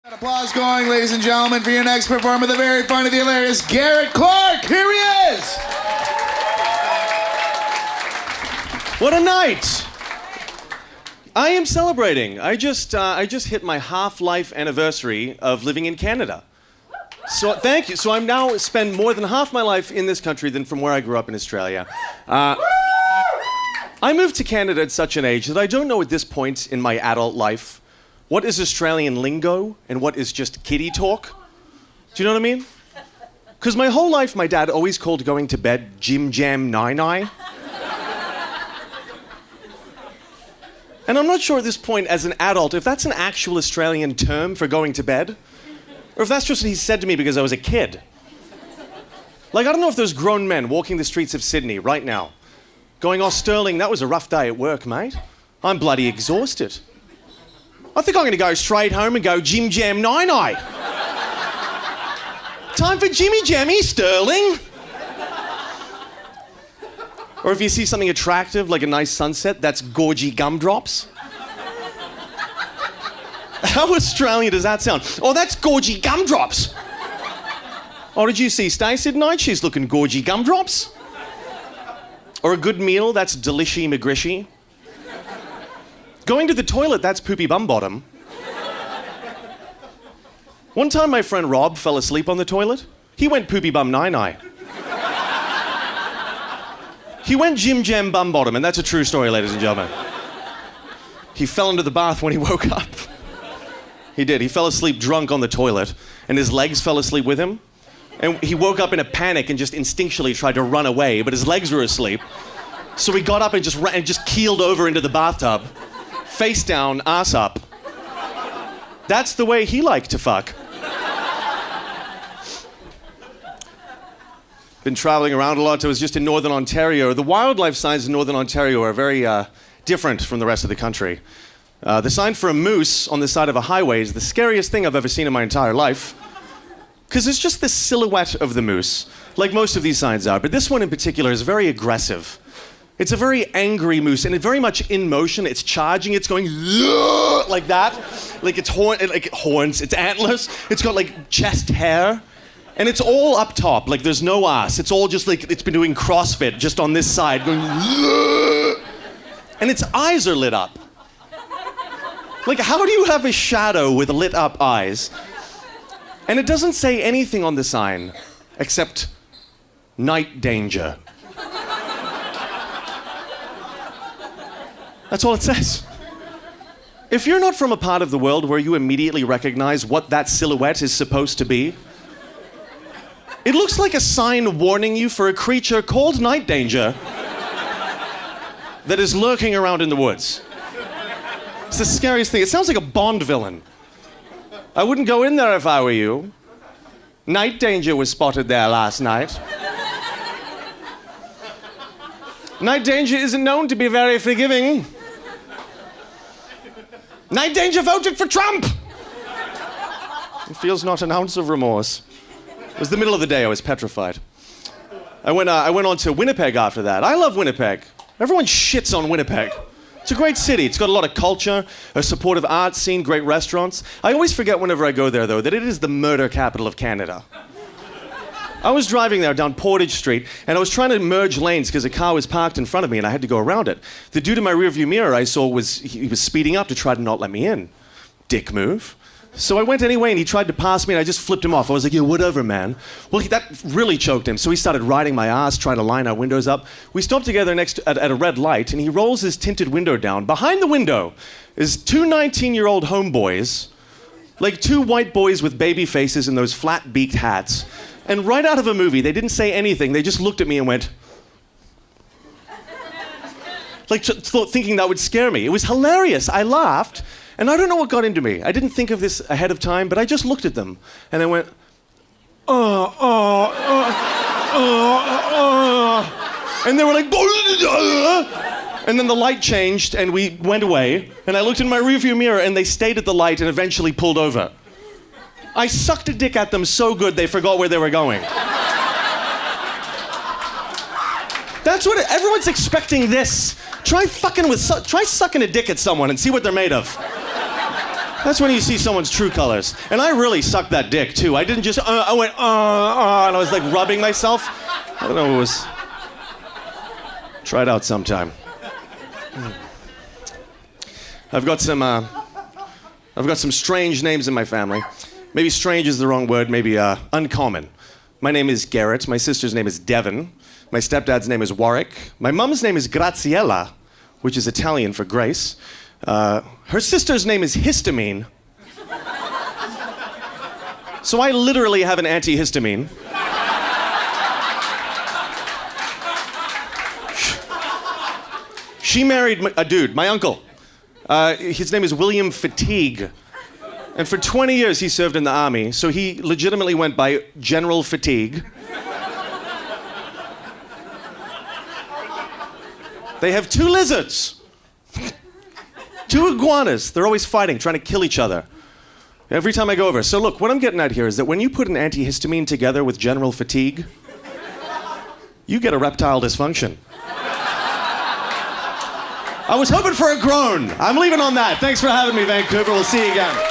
Applause going, ladies and gentlemen, for your next performer, the very funny, the hilarious Garrett Clark. Here he is. What a night! I am celebrating. I just hit my half-life anniversary of living in Canada. So thank you. So I'm now spend more than half my life in this country than from where I grew up in Australia. I moved to Canada at such an age that I don't know at this point in my adult life what is Australian lingo and what is just kiddie talk. Do you know what I mean? Because my whole life, my dad always called going to bed Jim Jam Nine. And I'm not sure at this point, as an adult, if that's an actual Australian term for going to bed, or if that's just what he said to me because I was a kid. Like, I don't know if there's grown men walking the streets of Sydney right now, going, "Oh, Sterling, that was a rough day at work, mate. I'm bloody exhausted. I think I'm going to go straight home and go Jim Jam Nine. Time for Jimmy Jammy, Sterling." Or if you see something attractive, like a nice sunset, that's gorgy gumdrops. How Australian does that sound? "Oh, that's gorgy gumdrops." "Oh, did you see Stacey tonight? She's looking gorgy gumdrops." Or a good meal, that's delishy McGrishy. Going to the toilet, that's poopy bum bottom. One time my friend Rob fell asleep on the toilet. He went poopy bum nine. He went Jim Jam bum bottom, and that's a true story, ladies and gentlemen. He fell into the bath when he woke up. He did. He fell asleep drunk on the toilet, and his legs fell asleep with him. And he woke up in a panic and just instinctually tried to run away, but his legs were asleep. So he got up and just keeled over into the bathtub, face down, ass up. That's the way he liked to fuck. Been traveling around a lot. I was just in Northern Ontario. The wildlife signs in Northern Ontario are very different from the rest of the country. The sign for a moose on the side of a highway is the scariest thing I've ever seen in my entire life. Because it's just the silhouette of the moose, like most of these signs are. But this one in particular is very aggressive. It's a very angry moose, and it's very much in motion. It's charging, it's going like that. Like it's horns, it's antlers. It's got like chest hair. And it's all up top, like there's no ass. It's all just like it's been doing CrossFit just on this side, going and its eyes are lit up. Like, how do you have a shadow with lit up eyes? And it doesn't say anything on the sign except night danger. That's all it says. If you're not from a part of the world where you immediately recognize what that silhouette is supposed to be, it looks like a sign warning you for a creature called night danger that is lurking around in the woods. It's the scariest thing. It sounds like a Bond villain. I wouldn't go in there if I were you. Night danger was spotted there last night. Night danger isn't known to be very forgiving. Night danger voted for Trump! It feels not an ounce of remorse. It was the middle of the day. I was petrified. I went on to Winnipeg after that. I love Winnipeg. Everyone shits on Winnipeg. It's a great city. It's got a lot of culture, a supportive art scene, great restaurants. I always forget whenever I go there, though, that it is the murder capital of Canada. I was driving there down Portage Street, and I was trying to merge lanes because a car was parked in front of me, and I had to go around it. The dude in my rearview mirror I saw he was speeding up to try to not let me in. Dick move. So I went anyway, and he tried to pass me, and I just flipped him off. I was like, "Yeah, whatever, man." Well, that really choked him, so he started riding my ass, trying to line our windows up. We stopped together at a red light, and he rolls his tinted window down. Behind the window is two 19-year-old homeboys, like two white boys with baby faces and those flat-beaked hats. And right out of a movie, they didn't say anything. They just looked at me and went, like thinking that would scare me. It was hilarious. I laughed. And I don't know what got into me. I didn't think of this ahead of time, but I just looked at them. And I went, and they were like, and then the light changed and we went away. And I looked in my rearview mirror and they stayed at the light and eventually pulled over. I sucked a dick at them so good they forgot where they were going. That's what everyone's expecting this. Try sucking a dick at someone and see what they're made of. That's when you see someone's true colors. And I really sucked that dick, too. I didn't just, I went, and I was like rubbing myself. I don't know, it was... Try it out sometime. I've got some strange names in my family. Maybe strange is the wrong word, maybe uncommon. My name is Garrett, my sister's name is Devon, my stepdad's name is Warwick, my mom's name is Graziella, which is Italian for grace. Her sister's name is Histamine. So I literally have an antihistamine. She married a dude, my uncle. His name is William Fatigue. And for 20 years he served in the army, so he legitimately went by General Fatigue. They have 2 lizards. 2 iguanas. They're always fighting, trying to kill each other. Every time I go over. So look, what I'm getting at here is that when you put an antihistamine together with general fatigue, you get a reptile dysfunction. I was hoping for a groan. I'm leaving on that. Thanks for having me, Vancouver. We'll see you again.